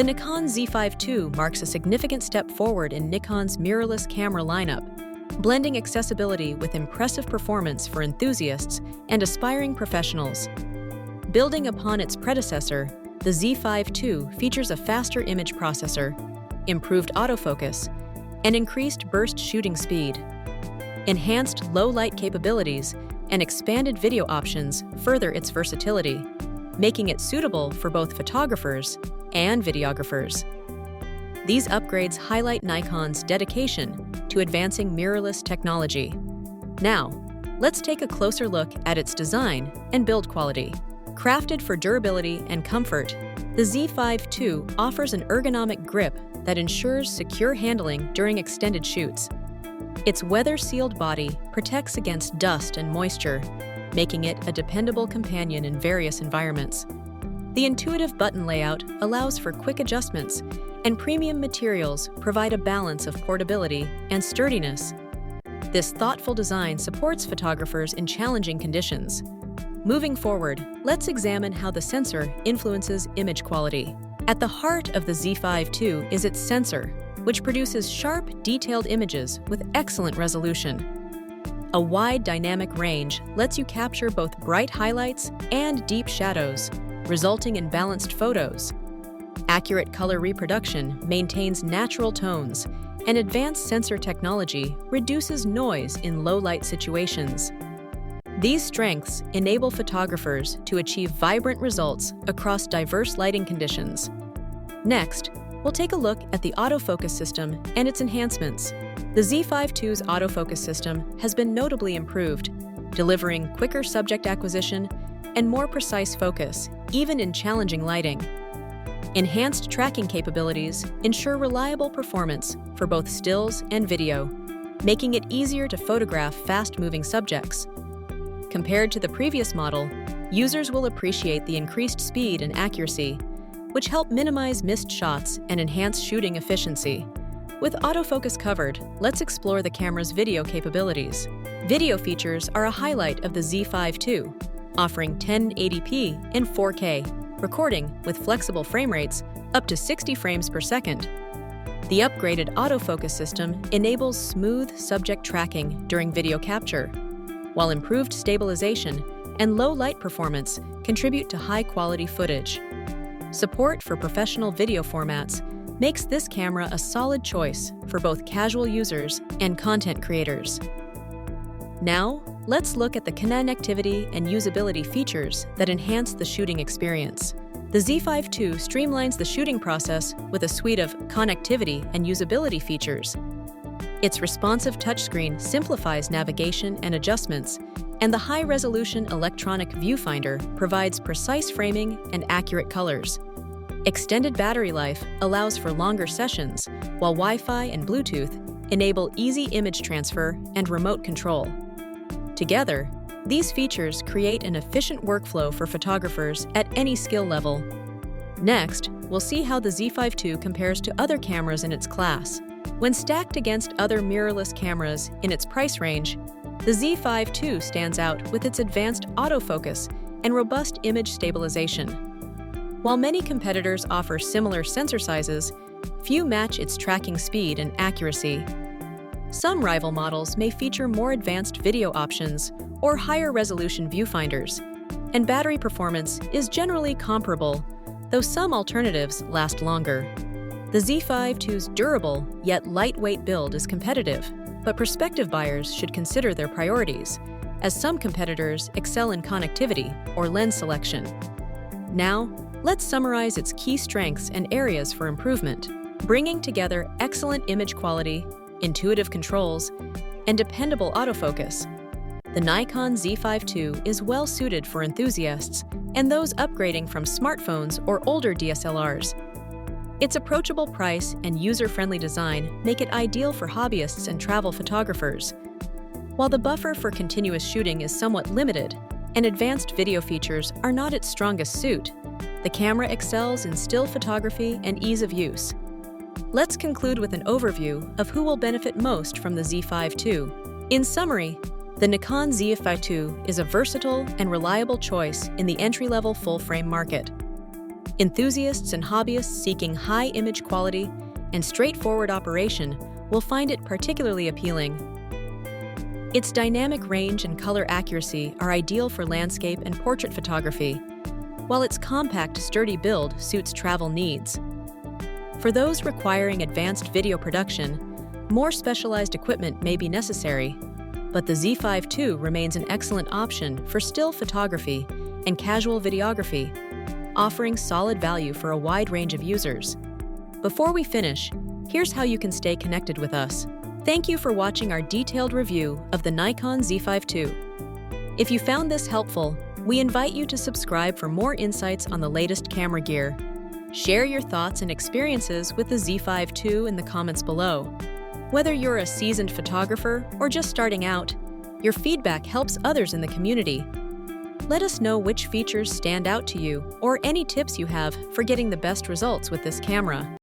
The Nikon Z5 II marks a significant step forward in Nikon's mirrorless camera lineup, blending accessibility with impressive performance for enthusiasts and aspiring professionals. Building upon its predecessor, the Z5 II features a faster image processor, improved autofocus, and increased burst shooting speed. Enhanced low-light capabilities and expanded video options further its versatility, making it suitable for both photographers and videographers. These upgrades highlight Nikon's dedication to advancing mirrorless technology. Now, let's take a closer look at its design and build quality. Crafted for durability and comfort, the Z5 II offers an ergonomic grip that ensures secure handling during extended shoots. Its weather-sealed body protects against dust and moisture, making it a dependable companion in various environments. The intuitive button layout allows for quick adjustments, and premium materials provide a balance of portability and sturdiness. This thoughtful design supports photographers in challenging conditions. Moving forward, let's examine how the sensor influences image quality. At the heart of the Z5 II is its sensor, which produces sharp, detailed images with excellent resolution. A wide dynamic range lets you capture both bright highlights and deep shadows, resulting in balanced photos. Accurate color reproduction maintains natural tones, and advanced sensor technology reduces noise in low-light situations. These strengths enable photographers to achieve vibrant results across diverse lighting conditions. Next, we'll take a look at the autofocus system and its enhancements. The Z5 II's autofocus system has been notably improved, delivering quicker subject acquisition and more precise focus, even in challenging lighting. Enhanced tracking capabilities ensure reliable performance for both stills and video, making it easier to photograph fast-moving subjects. Compared to the previous model, users will appreciate the increased speed and accuracy, which help minimize missed shots and enhance shooting efficiency. With autofocus covered, let's explore the camera's video capabilities. Video features are a highlight of the Z5 II, offering 1080p and 4K, recording with flexible frame rates up to 60 frames per second. The upgraded autofocus system enables smooth subject tracking during video capture, while improved stabilization and low light performance contribute to high-quality footage. Support for professional video formats makes this camera a solid choice for both casual users and content creators. Now, let's look at the connectivity and usability features that enhance the shooting experience. The Z5 II streamlines the shooting process with a suite of connectivity and usability features. Its responsive touchscreen simplifies navigation and adjustments, and the high-resolution electronic viewfinder provides precise framing and accurate colors. Extended battery life allows for longer sessions, while Wi-Fi and Bluetooth enable easy image transfer and remote control. Together, these features create an efficient workflow for photographers at any skill level. Next, we'll see how the Z5 II compares to other cameras in its class. When stacked against other mirrorless cameras in its price range, the Z5 II stands out with its advanced autofocus and robust image stabilization. While many competitors offer similar sensor sizes, few match its tracking speed and accuracy. Some rival models may feature more advanced video options or higher resolution viewfinders, and battery performance is generally comparable, though some alternatives last longer. The Z5 II's durable yet lightweight build is competitive, but prospective buyers should consider their priorities, as some competitors excel in connectivity or lens selection. Now, let's summarize its key strengths and areas for improvement. Bringing together excellent image quality, intuitive controls, and dependable autofocus, the Nikon Z5 II is well suited for enthusiasts and those upgrading from smartphones or older DSLRs. Its approachable price and user-friendly design make it ideal for hobbyists and travel photographers. While the buffer for continuous shooting is somewhat limited and advanced video features are not its strongest suit, the camera excels in still photography and ease of use. Let's conclude with an overview of who will benefit most from the Z5 II. In summary, the Nikon Z5 II is a versatile and reliable choice in the entry-level full-frame market. Enthusiasts and hobbyists seeking high image quality and straightforward operation will find it particularly appealing. Its dynamic range and color accuracy are ideal for landscape and portrait photography, while its compact, sturdy build suits travel needs. For those requiring advanced video production, more specialized equipment may be necessary, but the Z5 II remains an excellent option for still photography and casual videography, offering solid value for a wide range of users. Before we finish, here's how you can stay connected with us. Thank you for watching our detailed review of the Nikon Z5 II. If you found this helpful, we invite you to subscribe for more insights on the latest camera gear. Share your thoughts and experiences with the Z5 II in the comments below. Whether you're a seasoned photographer or just starting out, your feedback helps others in the community. Let us know which features stand out to you or any tips you have for getting the best results with this camera.